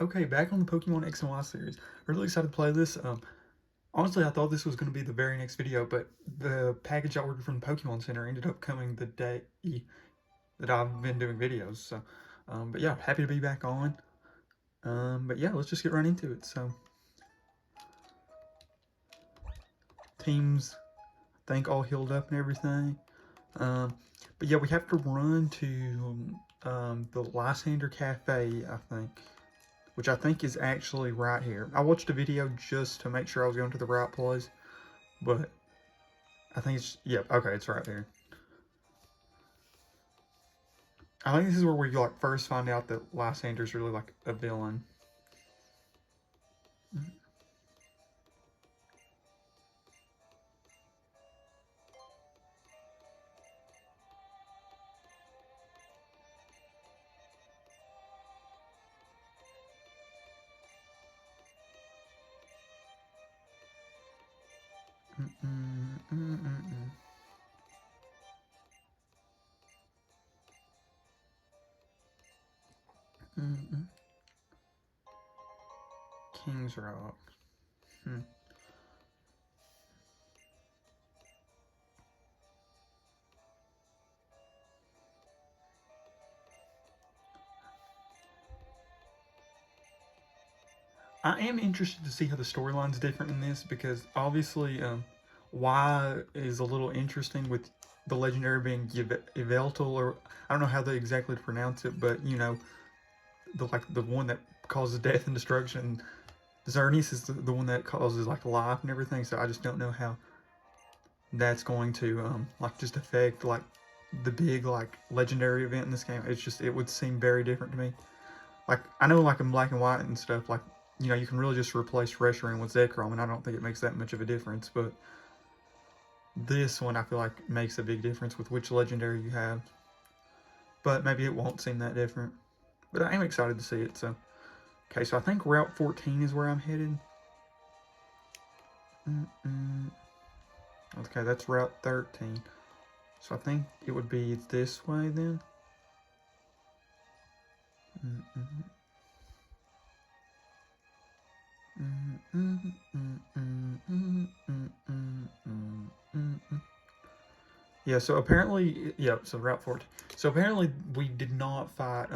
Okay, back on the Pokemon X and Y series. Really excited to play this. Honestly, I thought this was going to be the very next video, but the package I ordered from the Pokemon Center ended up coming the day that I've been doing videos. So, but yeah, happy to be back on. But yeah, let's just get right into it. So, teams, I think all healed up and everything. Um, but yeah, we have to run to the Lysander Cafe, I think, which I think is actually right here. I watched a video just to make sure I was going to the right place, but I think it's, yep, okay, it's right there. I think this is where we like first find out that Lysander's really like a villain. King's Rock. Hmm. I am interested to see how the storyline's different in this because obviously, Y is a little interesting with the legendary being Yveltal, or I don't know how they exactly pronounce it, but you know, the one that causes death and destruction. Xerneas is the one that causes like life and everything. So I just don't know how that's going to like just affect like the big like legendary event in this game. It's just, it would seem very different to me. Like I know like in Black and White and stuff, like you know you can really just replace Reshiram with Zekrom, and I don't think it makes that much of a difference. But this one I feel like makes a big difference with which legendary you have. But maybe it won't seem that different. But I am excited to see it. So okay, so I think Route 14 is where I'm headed. Okay, that's Route 13. So I think it would be this way then. Yeah, so apparently, yeah, so Route 14. So apparently we did not fight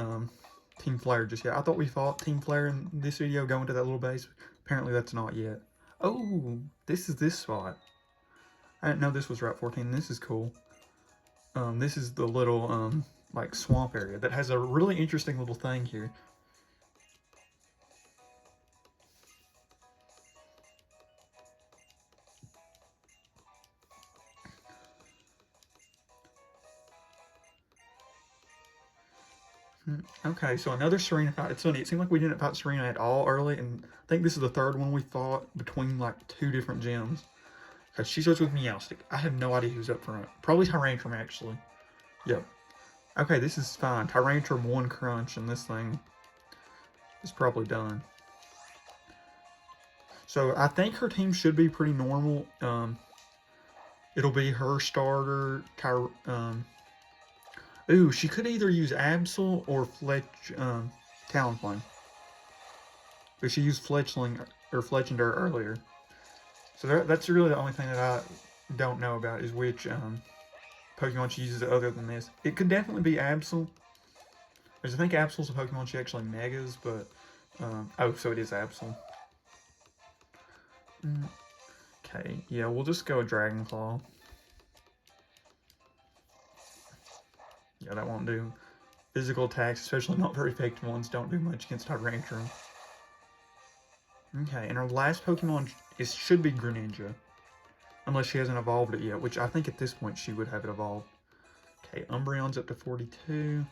Team Flare just yet. I thought we fought Team Flare in this video going to that little base. Apparently that's not yet. Oh, this is this spot. I didn't know this was Route 14. This is cool. This is the little like swamp area that has a really interesting little thing here. Okay, so another Serena fight. It's funny. It seemed like we didn't fight Serena at all early, and I think this is the third one we fought between like two different gyms. Because she starts with Meowstic. I have no idea who's up front. Probably Tyrantrum, actually. Yep. Okay, this is fine. Tyrantrum 1 crunch, and this thing is probably done. So I think her team should be pretty normal. It'll be her starter. Ooh, she could either use Absol or Talonflame. But she used Fletchling or Fletchinder earlier. So that's really the only thing that I don't know about is which Pokemon she uses other than this. It could definitely be Absol. Because I think Absol's a Pokemon she actually megas, but... oh, so it is Absol. Okay, yeah, we'll just go Dragon Claw. Yeah, that won't do. Physical attacks, especially not very effective ones, don't do much against Tyrantrum. Okay, and our last Pokemon should be Greninja. Unless she hasn't evolved it yet, which I think at this point she would have it evolved. Okay, Umbreon's up to 42.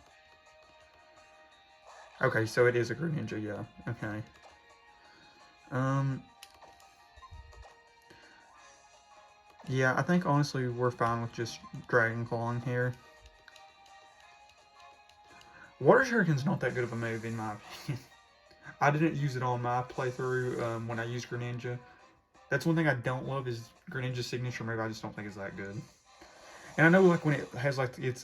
Okay, so it is a Greninja, yeah. Okay. Yeah, I think honestly we're fine with just Dragon Clawing here. Water Shuriken's not that good of a move in my opinion. I didn't use it on my playthrough when I used Greninja. That's one thing I don't love is Greninja's signature move. I just don't think is that good. And I know like when it has like its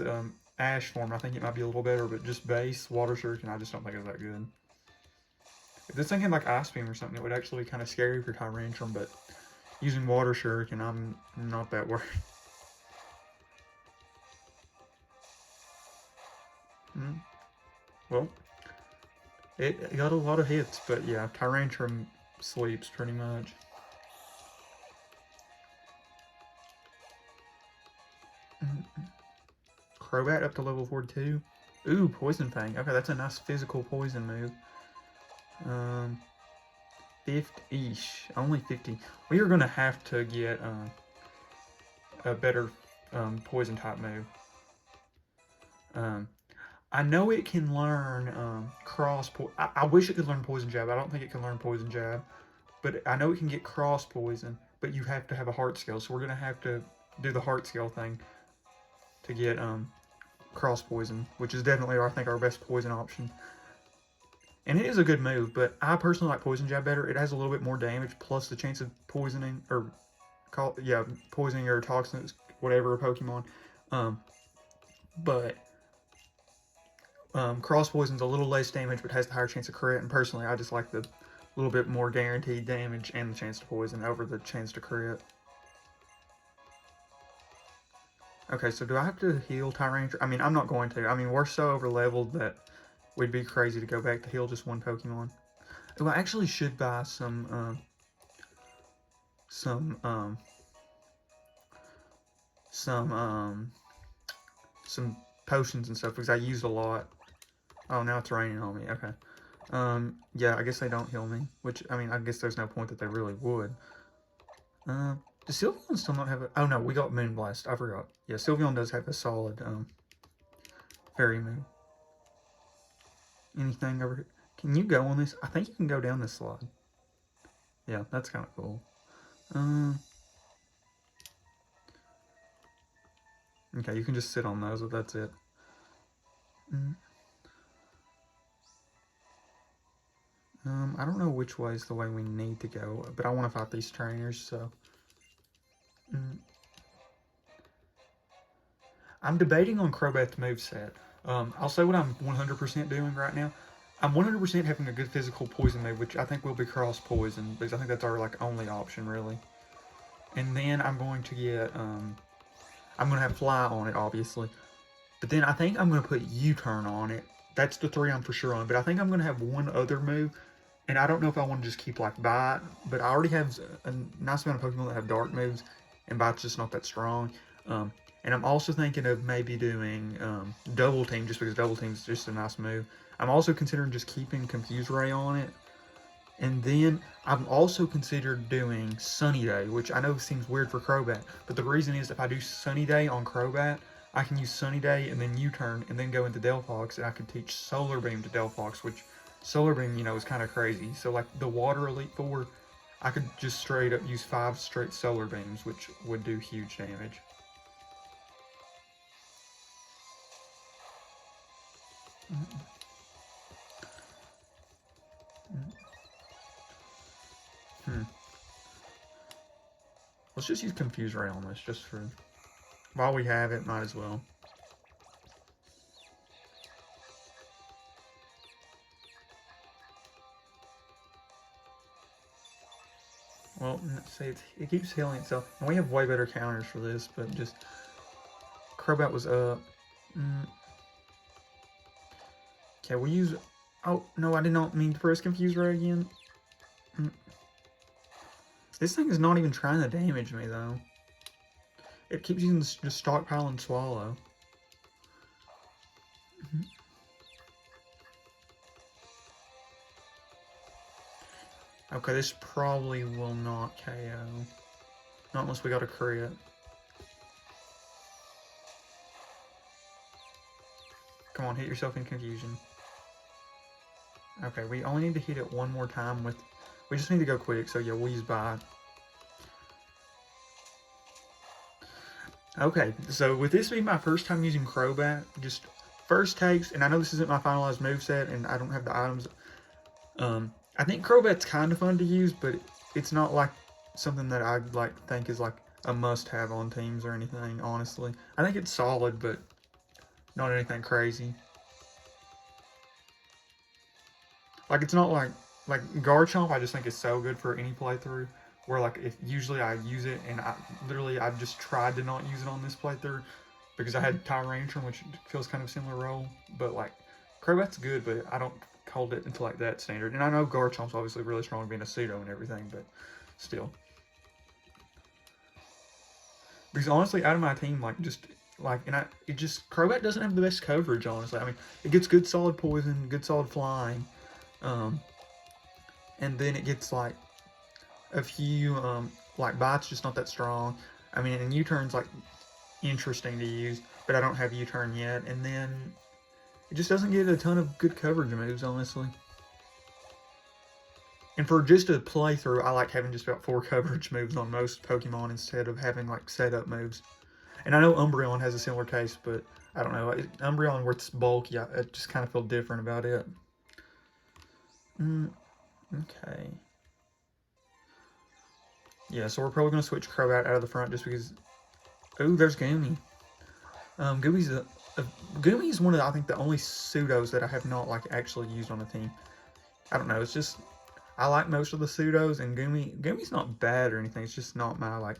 Ash form, I think it might be a little better, but just base Water Shuriken, I just don't think is that good. If this thing had like Ice Beam or something, it would actually be kind of scary for Tyrantrum, but using Water Shuriken, I'm not that worried. Well, it got a lot of hits, but yeah, Tyrantrum sleeps pretty much. Crobat up to level 42. Ooh, Poison Fang. Okay, that's a nice physical poison move. 50-ish. Only 50. We are going to have to get a better poison type move. I know it can learn I wish it could learn Poison Jab. I don't think it can learn Poison Jab. But I know it can get Cross Poison, but you have to have a Heart Scale. So we're going to have to do the Heart Scale thing to get Cross Poison, which is definitely, I think, our best poison option. And it is a good move, but I personally like Poison Jab better. It has a little bit more damage, plus the chance of poisoning, or poisoning or toxins, whatever, a Pokemon. But Cross Poison's a little less damage, but has the higher chance of crit. And personally, I just like the little bit more guaranteed damage and the chance to poison over the chance to crit. Okay, so do I have to heal Tyrantrum? I mean, I'm not going to. I mean, we're so over leveled that we'd be crazy to go back to heal just one Pokemon. Oh, I actually should buy some potions and stuff because I used a lot. Oh, now it's raining on me. Okay. Yeah, I guess they don't heal me, which, I mean, I guess there's no point that they really would. Does Sylveon still not have a... Oh, no, we got Moonblast. I forgot. Yeah, Sylveon does have a solid, fairy move. Anything over here? Can you go on this? I think you can go down this slide. Yeah, that's kind of cool. Okay, you can just sit on those, but that's it. I don't know which way is the way we need to go, but I want to fight these trainers, so... I'm debating on Crobat's moveset. I'll say what I'm 100% doing right now. I'm 100% having a good physical poison move, which I think will be Cross Poison, because I think that's our like only option, really. And then I'm going to get, I'm going to have Fly on it, obviously. But then I think I'm going to put U-Turn on it. That's the 3 I'm for sure on. But I think I'm going to have one other move. And I don't know if I want to just keep like Bite. But I already have a nice amount of Pokemon that have Dark moves. And Bite's just not that strong. And I'm also thinking of maybe doing Double Team, just because Double Team is just a nice move. I'm also considering just keeping Confuse Ray on it. And then I've also considered doing Sunny Day, which I know seems weird for Crobat. But the reason is if I do Sunny Day on Crobat, I can use Sunny Day and then U-Turn and then go into Delphox, and I can teach Solar Beam to Delphox, which Solar Beam, you know, is kind of crazy. So like the Water Elite Four, I could just straight up use 5 straight Solar Beams, which would do huge damage. Let's just use Confuse Ray on this, just for... While we have it, might as well. Well, see, it keeps healing itself. And we have way better counters for this, but just... Crobat was up. Okay, we'll use... Oh, no, I did not mean to press Confuse Ray again. This thing is not even trying to damage me, though. It keeps using just Stockpile and Swallow. Okay, this probably will not KO. Not unless we got a crit. Come on, hit yourself in confusion. Okay, we only need to hit it one more time with... We just need to go quick, so yeah, we'll use Bite. Okay, so with this being my first time using Crobat, just first takes, and I know this isn't my finalized moveset, and I don't have the items. I think Crobat's kind of fun to use, but it's not like something that I like think is like a must-have on teams or anything, honestly. I think it's solid, but not anything crazy. Like, it's not like like Garchomp, I just think is so good for any playthrough. Where like if usually I use it, and I just tried to not use it on this playthrough because I had Tyrantrum, which feels kind of a similar role. But like Crobat's good, but I don't hold it into like that standard. And I know Garchomp's obviously really strong being a pseudo and everything, but still. Because honestly, out of my team, like just like it just Crobat doesn't have the best coverage. Honestly, I mean, it gets good solid poison, good solid flying, um, and then it gets like a few like bites, just not that strong. I mean, and U-turn's like interesting to use, but I don't have U-turn yet. And then it just doesn't get a ton of good coverage moves, honestly. And for just a playthrough, I like having just about 4 coverage moves on most Pokemon instead of having like setup moves. And I know Umbreon has a similar case, but I don't know. Umbreon, where it's bulky, I just kind of feel different about it. Okay. Yeah, so we're probably going to switch Crobat out of the front just because... Ooh, there's Goomy. Goomy's one of, I think, the only pseudos that I have not, like, actually used on a team. I don't know, it's just... I like most of the pseudos, and Goomy's not bad or anything. It's just not my, like,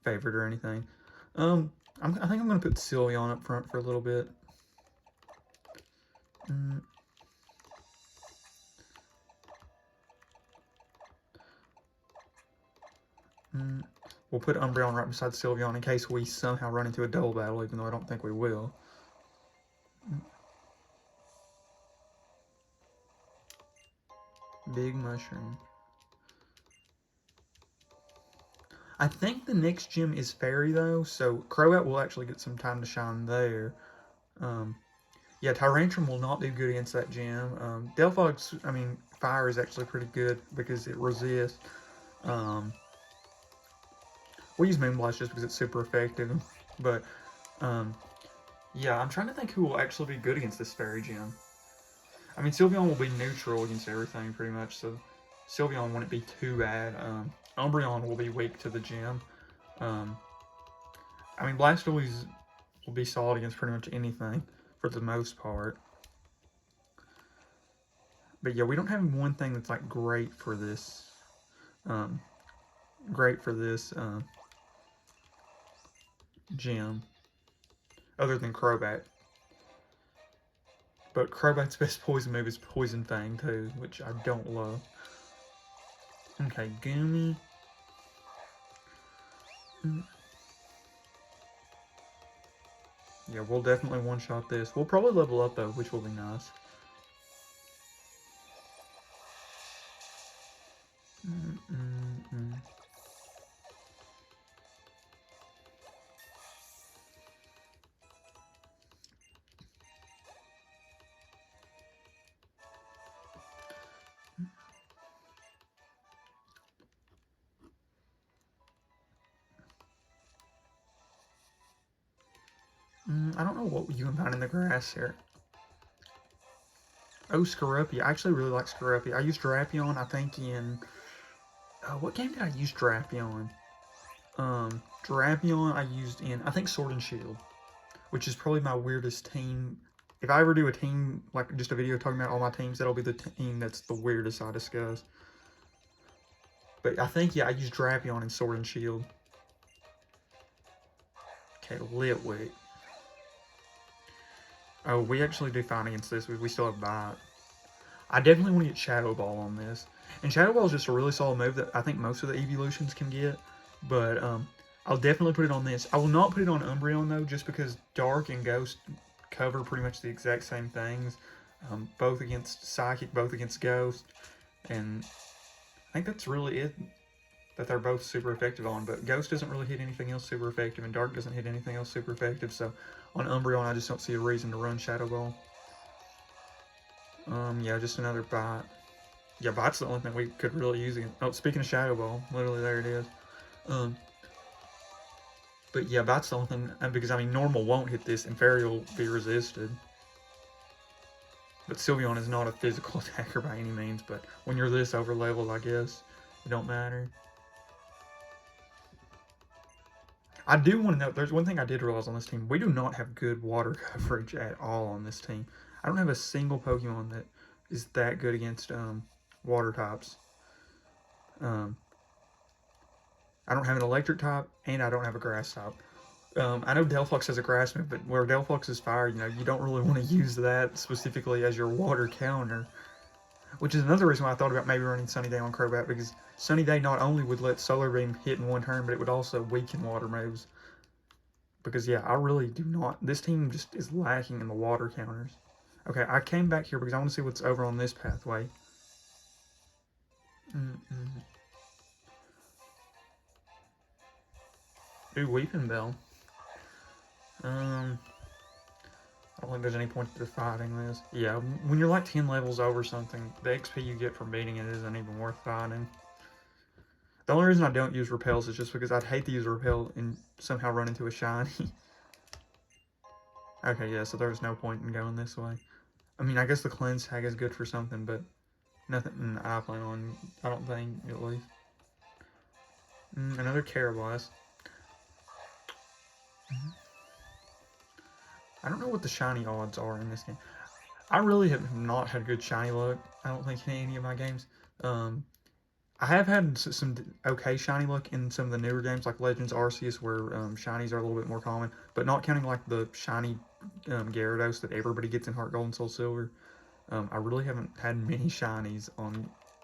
favorite or anything. I think I'm going to put Sylveon up front for a little bit. We'll put Umbreon right beside Sylveon in case we somehow run into a double battle, even though I don't think we will. Big Mushroom. I think the next gym is Fairy, though, so Crobat will actually get some time to shine there. Yeah, Tyrantrum will not do good against that gym. Delphog's, I mean, Fire is actually pretty good because it resists. We'll use Moonblast just because it's super effective. But, yeah, I'm trying to think who will actually be good against this Fairy gym. I mean, Sylveon will be neutral against everything, pretty much, so Sylveon wouldn't be too bad. Umbreon will be weak to the gym. I mean, Blastoise will be solid against pretty much anything, for the most part. But yeah, we don't have one thing that's, like, great for this. Gym. Other than Crobat. But Crobat's best poison move is Poison Fang, too, which I don't love. Okay, Goomy. Yeah, we'll definitely one-shot this. We'll probably level up, though, which will be nice. I don't know what you can find in the grass here. Oh, Scarupy. I actually really like Scarupy. I used Drapion, I think, in... what game did I use Drapion? Drapion I used in, I think, Sword and Shield, which is probably my weirdest team. If I ever do a team, like just a video talking about all my teams, that'll be the team that's the weirdest I discuss. But I think, yeah, I used Drapion in Sword and Shield. Okay, Litwick. Oh, we actually do fine against this. We still have Bite. I definitely want to get Shadow Ball on this. And Shadow Ball is just a really solid move that I think most of the evolutions can get. But I'll definitely put it on this. I will not put it on Umbreon, though, just because Dark and Ghost cover pretty much the exact same things. Both against Psychic, both against Ghost. And I think that's really it that they're both super effective on. But Ghost doesn't really hit anything else super effective, and Dark doesn't hit anything else super effective. So on Umbreon, I just don't see a reason to run Shadow Ball. Yeah, just another Bite. Yeah, Bite's the only thing we could really use again. Oh, speaking of Shadow Ball, literally there it is. But yeah, Bite's the only thing, because I mean, Normal won't hit this, and Fairy will be resisted. But Sylveon is not a physical attacker by any means, but when you're this over leveled, I guess, it don't matter. I do want to know, there's one thing I did realize on this team. We do not have good water coverage at all on this team. I don't have a single Pokemon that is that good against water types. Um, I don't have an electric type, and I don't have a grass type. I know Delphox has a grass move, but where Delphox is fire, you don't really want to use that specifically as your water counter. Which is another reason why I thought about maybe running Sunny Day on Crobat, because Sunny Day not only would let Solar Beam hit in one turn, but it would also weaken water moves. Because, yeah, I really do not. This team just is lacking in the water counters. Okay, I came back here because I want to see what's over on this pathway. Ooh, Weeping Bell. I don't think there's any point to fighting this. Yeah, when you're like 10 levels over something, the XP you get from beating it isn't even worth fighting. The only reason I don't use repels is just because I'd hate to use a repel and somehow run into a shiny. Okay, yeah, so there's no point in going this way. I mean, I guess the cleanse tag is good for something, but nothing I plan on, I don't think, at least. Another Carablast. I don't know what the shiny odds are in this game. I really have not had good shiny luck, I don't think, in any of my games. I have had some okay shiny luck in some of the newer games, like Legends Arceus, where shinies are a little bit more common, but not counting like the shiny Gyarados that everybody gets in Heart Gold and Soul Silver. I really haven't had many shinies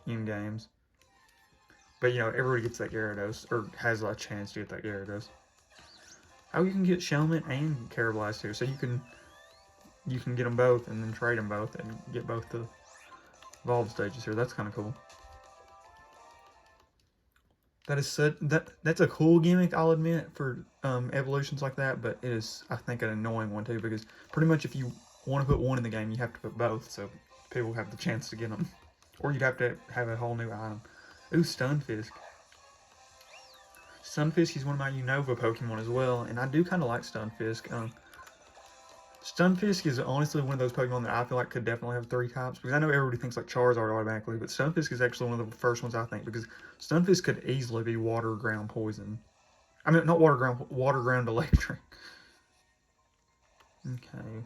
in games. But everybody gets that Gyarados, or has a chance to get that Gyarados. Oh, you can get Shelmet and Carablast here, so you can get them both and then trade them both and get both the Evolved stages here. That's kind of cool. That's a cool gimmick, I'll admit, for evolutions like that, but it is, I think, an annoying one too, because pretty much if you want to put one in the game, you have to put both, so people have the chance to get them. Or you'd have to have a whole new item. Ooh, Stunfisk. Stunfisk is one of my Unova Pokemon as well, and I do kind of like Stunfisk. Stunfisk is honestly one of those Pokemon that I feel like could definitely have 3 types, because I know everybody thinks like Charizard automatically, but Stunfisk is actually one of the first ones I think, because Stunfisk could easily be water, ground, poison. I mean, not water, ground, electric. Okay.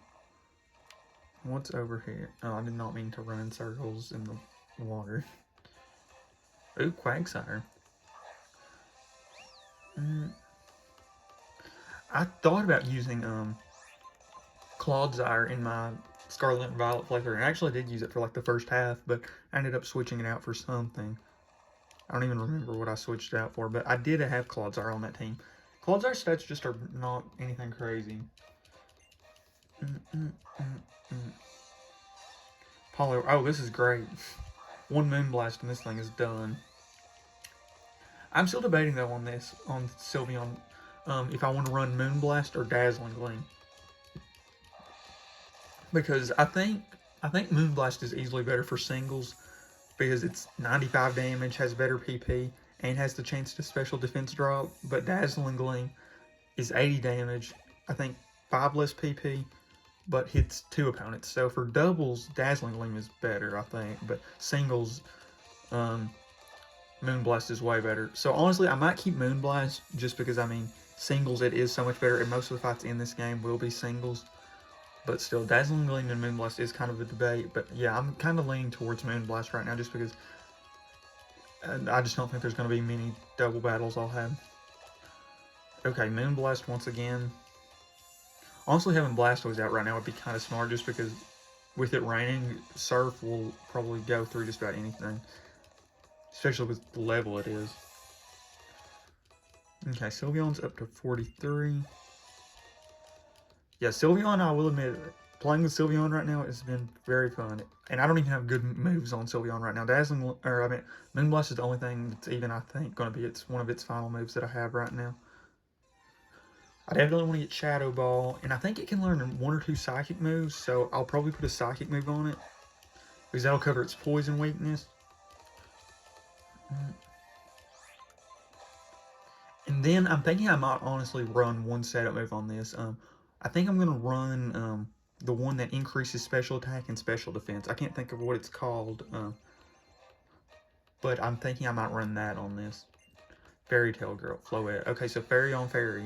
What's over here? Oh, I did not mean to run in circles in the water. Ooh, Quagsire. I thought about using Clodsire in my Scarlet and Violet playthrough, and I actually did use it for like the first half, but I ended up switching it out for something. I don't even remember what I switched it out for, but I did have Clodsire on that team. Clodsire stats just are not anything crazy. Poly. Oh, this is great. One Moonblast and this thing is done. I'm still debating though on Sylveon, if I want to run Moonblast or Dazzling Gleam. Because I think Moonblast is easily better for singles, because it's 95 damage, has better PP, and has the chance to special defense drop. But Dazzling Gleam is 80 damage, I think 5 less PP, but hits 2 opponents. So for doubles, Dazzling Gleam is better, I think. But singles, Moonblast is way better. So honestly, I might keep Moonblast just because, I mean, singles it is so much better, and most of the fights in this game will be singles. But still, Dazzling Gleam and Moonblast is kind of a debate. But yeah, I'm kind of leaning towards Moonblast right now just because I just don't think there's going to be many double battles I'll have. Okay, Moonblast once again. Honestly, having Blastoise out right now would be kind of smart just because with it raining, Surf will probably go through just about anything. Especially with the level it is. Okay, Sylveon's up to 43. Yeah, Sylveon, I will admit, playing with Sylveon right now has been very fun. And I don't even have good moves on Sylveon right now. Moonblast is the only thing that's even, I think, going to be one of its final moves that I have right now. I definitely want to get Shadow Ball, and I think it can learn 1 or 2 Psychic moves, so I'll probably put a Psychic move on it, because that'll cover its Poison weakness. And then I'm thinking I might honestly run one setup move on this. I think I'm going to run the one that increases special attack and special defense. I can't think of what it's called, but I'm thinking I might run that on this. Fairy Tail Girl, Floette. Okay, so Fairy on Fairy.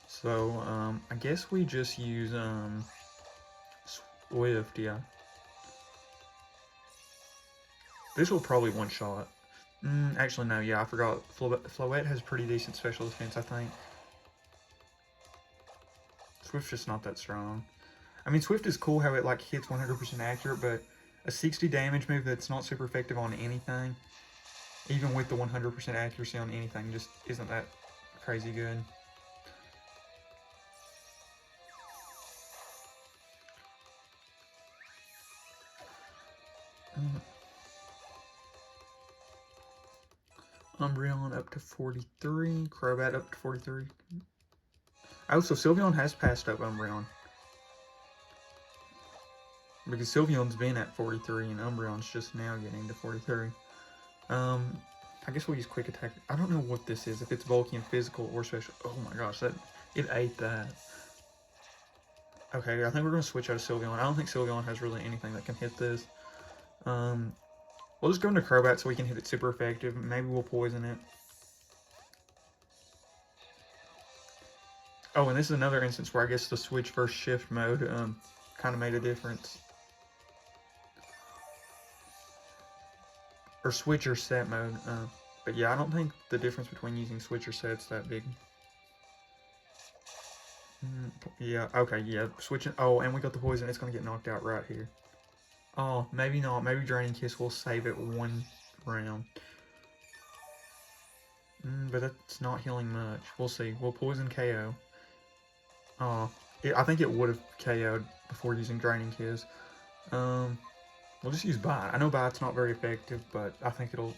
So I guess we just use Lift, yeah. This will probably one-shot. Actually, no, yeah, I forgot. Floette has pretty decent special defense, I think. Swift's just not that strong. I mean, Swift is cool how it, like, hits 100% accurate, but a 60 damage move that's not super effective on anything, even with the 100% accuracy on anything, just isn't that crazy good. Umbreon up to 43, Crobat up to 43. Oh, so Sylveon has passed up Umbreon. Because Sylveon's been at 43 and Umbreon's just now getting to 43. I guess we'll use Quick Attack. I don't know what this is, if it's bulky and physical or special. Oh my gosh, it ate that. Okay, I think we're going to switch out of Sylveon. I don't think Sylveon has really anything that can hit this. We'll just go into Crobat so we can hit it super effective. Maybe we'll poison it. Oh, and this is another instance where I guess the switch versus shift mode kind of made a difference. Or switch or set mode. But yeah, I don't think the difference between using switch or set's that big. Yeah, okay, yeah. Switching. Oh, and we got the poison. It's going to get knocked out right here. Oh, maybe not. Maybe Draining Kiss will save it one round. But that's not healing much. We'll see. We'll poison KO. Oh, I think it would have KO'd before using Draining Kiss. We'll just use Bite. I know Bite's not very effective, but I think it'll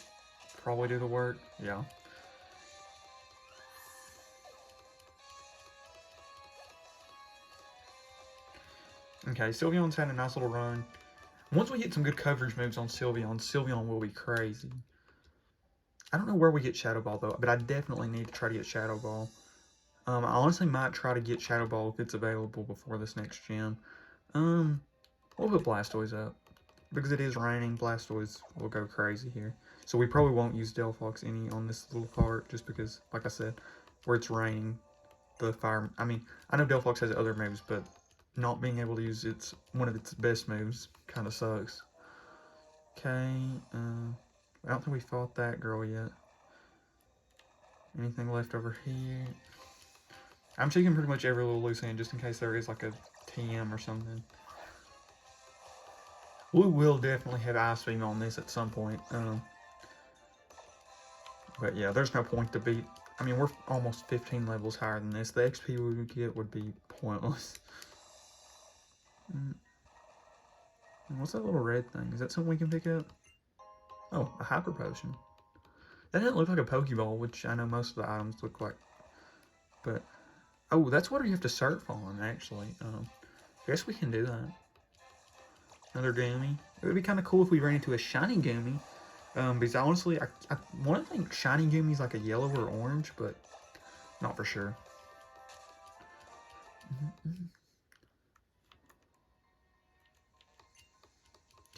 probably do the work. Yeah. Okay, Sylveon's had a nice little run. Once we get some good coverage moves on Sylveon, Sylveon will be crazy. I don't know where we get Shadow Ball, though, but I definitely need to try to get Shadow Ball. I honestly might try to get Shadow Ball if it's available before this next gen. We'll put Blastoise up. Because it is raining, Blastoise will go crazy here. So we probably won't use Delphox any on this little part, just because, like I said, where it's raining, the fire... I mean, I know Delphox has other moves, but not being able to use one of its best moves kind of sucks. Okay, I don't think we fought that girl yet. Anything left over here? I'm checking pretty much every little loose end just in case there is like a TM or something. We will definitely have Ice Beam on this at some point. But yeah, there's no point to beat. I mean, we're almost 15 levels higher than this. The XP we would get would be pointless. What's that little red thing? Is that something we can pick up? Oh, a Hyper Potion. That didn't look like a Pokeball, which I know most of the items look like. But, oh, that's what you have to surf on, actually. I guess we can do that. Another Goomy. It would be kind of cool if we ran into a shiny Goomy. Because honestly, I want to think shiny Goomy's like a yellow or orange, but not for sure.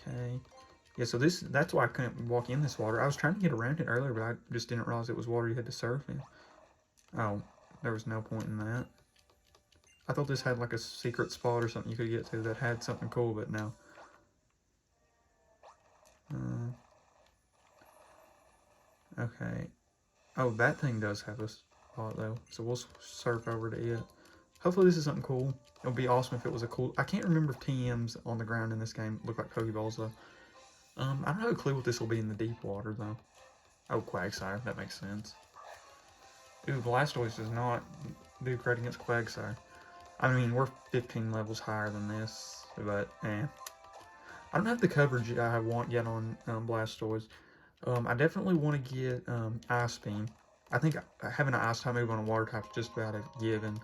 Okay. Yeah, so that's why I couldn't walk in this water. I was trying to get around it earlier, but I just didn't realize it was water you had to surf in. Oh, there was no point in that. I thought this had like a secret spot or something you could get to that had something cool, but no. Okay. Oh, that thing does have a spot though, so we'll surf over to it. Hopefully this is something cool. It would be awesome if it was a cool... I can't remember if TMs on the ground in this game look like Pokeballs though. I don't have a clue what this will be in the deep water though. Oh, Quagsire, that makes sense. Ooh, Blastoise does not do great against Quagsire. I mean, we're 15 levels higher than this, but I don't have the coverage I want yet on Blastoise. I definitely want to get Ice Beam. I think having an Ice type move on a water type is just about a given.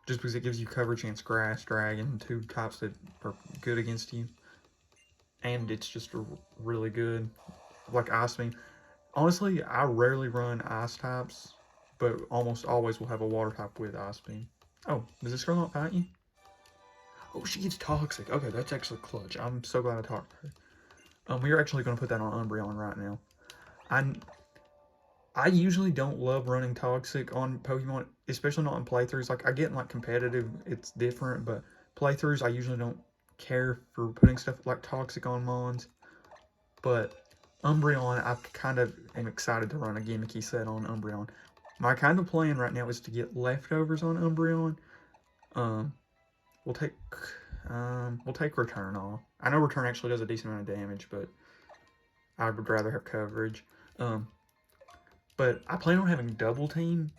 Just because it gives you coverage against Grass, Dragon, two types that are good against you. And it's just really good. Like Ice Beam. Honestly, I rarely run Ice types, but almost always will have a water type with Ice Beam. Oh, does this girl not fight you? Oh, she gets Toxic. Okay, that's actually clutch. I'm so glad I talked to her. We are actually going to put that on Umbreon right now. I usually don't love running Toxic on Pokemon, especially not in playthroughs. Like, I get in, like, competitive, it's different, but playthroughs, I usually don't care for putting stuff like Toxic on Mons, but Umbreon, I kind of am excited to run a gimmicky set on Umbreon. My kind of plan right now is to get leftovers on Umbreon. Um, we'll take Return off. I know Return actually does a decent amount of damage, but I would rather have coverage. But I plan on having Double Team,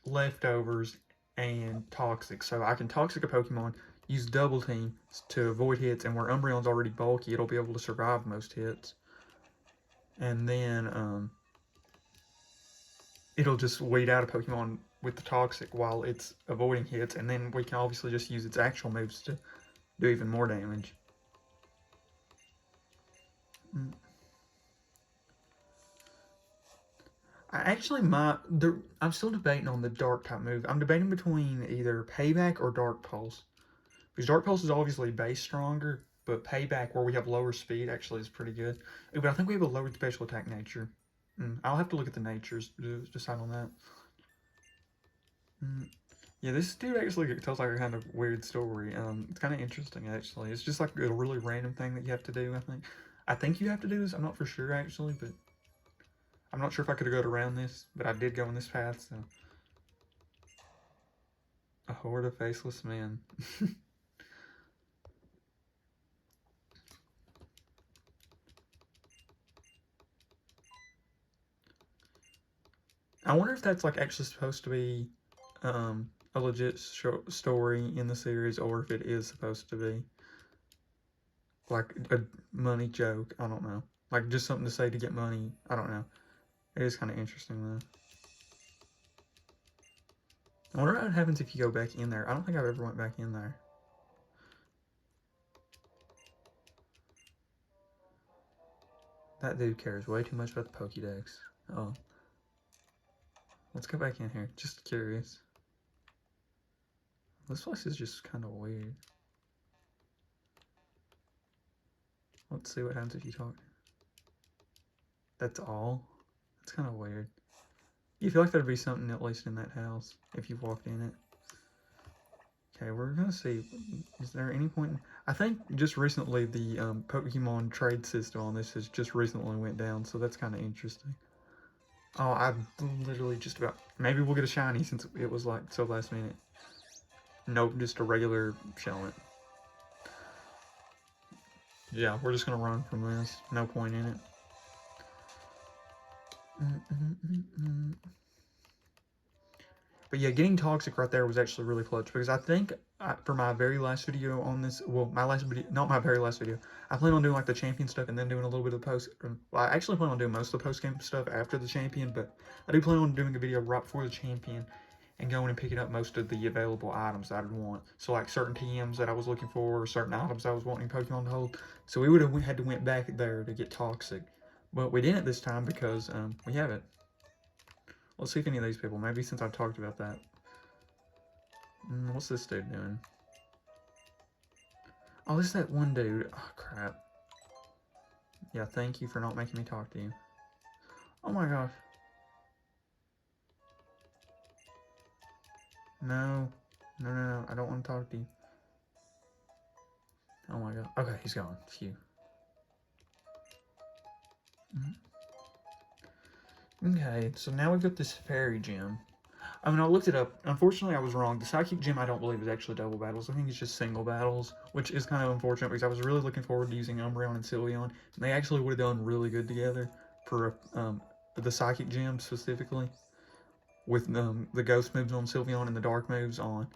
Leftovers, and Toxic. So I can Toxic a Pokemon, use Double Team to avoid hits, and where Umbreon's already bulky, it'll be able to survive most hits. And then it'll just weed out a Pokemon with the Toxic while it's avoiding hits, and then we can obviously just use its actual moves to do even more damage. I actually might. I'm still debating on the Dark type move. I'm debating between either Payback or Dark Pulse. Because Dark Pulse is obviously base stronger, but Payback, where we have lower speed, actually is pretty good. But I think we have a lower special attack nature. I'll have to look at the natures to decide on that. Yeah, this dude actually tells like a kind of weird story. It's kind of interesting, actually. It's just like a really random thing that you have to do, I think. I think you have to do this. I'm not for sure, actually, but I'm not sure if I could have gone around this, but I did go in this path, so. A horde of faceless men. I wonder if that's like actually supposed to be a legit story in the series, or if it is supposed to be like a money joke. I don't know. Like just something to say to get money. I don't know. It is kind of interesting though. I wonder what happens if you go back in there. I don't think I've ever went back in there. That dude cares way too much about the Pokédex. Oh. Let's go back in here. Just curious. This place is just kind of weird. Let's see what happens if you talk. That's all? That's kind of weird. You feel like there'd be something at least in that house if you walked in it. Okay, we're gonna see. Is there any point? I think just recently the Pokemon trade system on this has just recently went down, so that's kind of interesting. Oh, I'm literally just about. Maybe we'll get a shiny since it was like so last minute. Nope, just a regular showing. Yeah, we're just gonna run from this. No point in it. But yeah, getting Toxic right there was actually really clutch, because I think for my very last video on this, well, my last video, not my very last video, I plan on doing like the champion stuff and then doing a little bit of the post. Well, I actually plan on doing most of the post game stuff after the champion, but I do plan on doing a video right before the champion and going and picking up most of the available items that I'd want. So like certain TMs that I was looking for, or certain items I was wanting Pokemon to hold. So we would have had to went back there to get Toxic, but we didn't this time because we have it. Let's see if any of these people, maybe since I've talked about that. What's this dude doing? Oh, this is that one dude. Oh, crap. Yeah, thank you for not making me talk to you. Oh my gosh. No. No. I don't want to talk to you. Oh my god. Okay, he's gone. Phew. Okay, so now we've got this fairy gym. I mean, I looked it up. Unfortunately, I was wrong. The Psychic Gym, I don't believe, is actually double battles. I think it's just single battles, which is kind of unfortunate because I was really looking forward to using Umbreon and Sylveon. And they actually would have done really good together for the Psychic Gym specifically, with the Ghost moves on Sylveon and the Dark moves on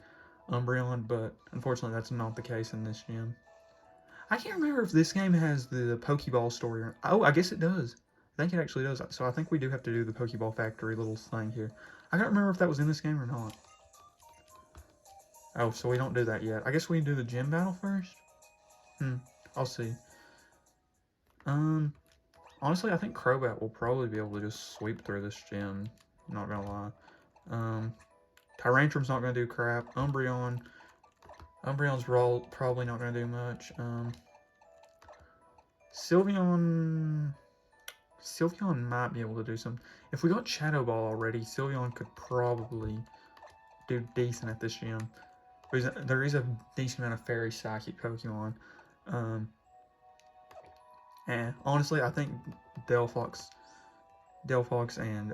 Umbreon, but unfortunately, that's not the case in this gym. I can't remember if this game has the Pokeball story. Oh, I guess it does. I think it actually does. So I think we do have to do the Pokeball Factory little thing here. I can't remember if that was in this game or not. Oh, so we don't do that yet. I guess we can do the gym battle first? I'll see. Honestly, I think Crobat will probably be able to just sweep through this gym. I'm not gonna lie. Tyrantrum's not gonna do crap. Umbreon's probably not gonna do much. Sylveon might be able to do some. If we got Shadow Ball already, Sylveon could probably do decent at this gym. There is a decent amount of fairy psychic Pokemon. And honestly, I think Delphox and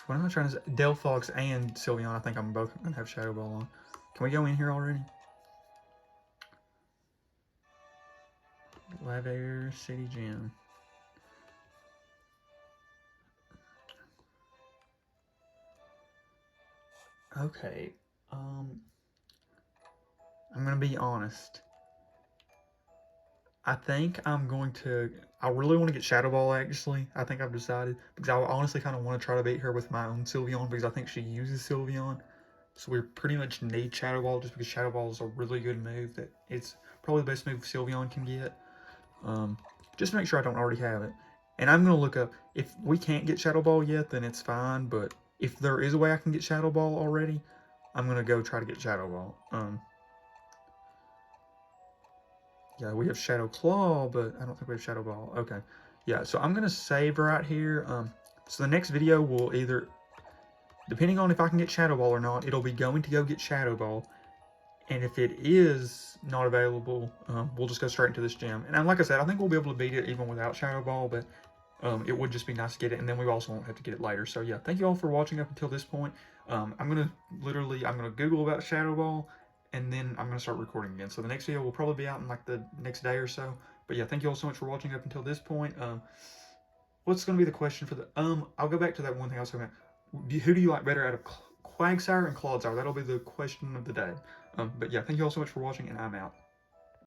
what am I trying to say? Delphox and Sylveon, I think I'm both gonna have Shadow Ball on. Can we go in here already? Lavair City Gym. Okay. I'm gonna be honest. I think I'm going to. I really want to get Shadow Ball. Actually, I think I've decided because I honestly kind of want to try to beat her with my own Sylveon because I think she uses Sylveon. So we pretty much need Shadow Ball just because Shadow Ball is a really good move that it's probably the best move Sylveon can get. Just make sure I don't already have it. And I'm gonna look up if we can't get Shadow Ball yet, then it's fine. But if there is a way I can get Shadow Ball already, I'm gonna go try to get Shadow Ball. Yeah, we have Shadow Claw, but I don't think we have Shadow Ball. Okay. Yeah, so I'm gonna save right here. So the next video will either, depending on if I can get Shadow Ball or not, it'll be going to go get Shadow Ball. And if it is not available, we'll just go straight into this gym. And like I said, I think we'll be able to beat it even without Shadow Ball, but it would just be nice to get it, and then we also won't have to get it later. So yeah, thank you all for watching up until this point. I'm gonna Google about Shadow Ball, and then I'm gonna start recording again. So the next video will probably be out in like the next day or so. But yeah, thank you all so much for watching up until this point. What's gonna be the question for the I'll go back to that one thing I was talking about. Who do you like better out of Quagsire and Clodsire? That'll be the question of the day. But yeah, thank you all so much for watching, and I'm out.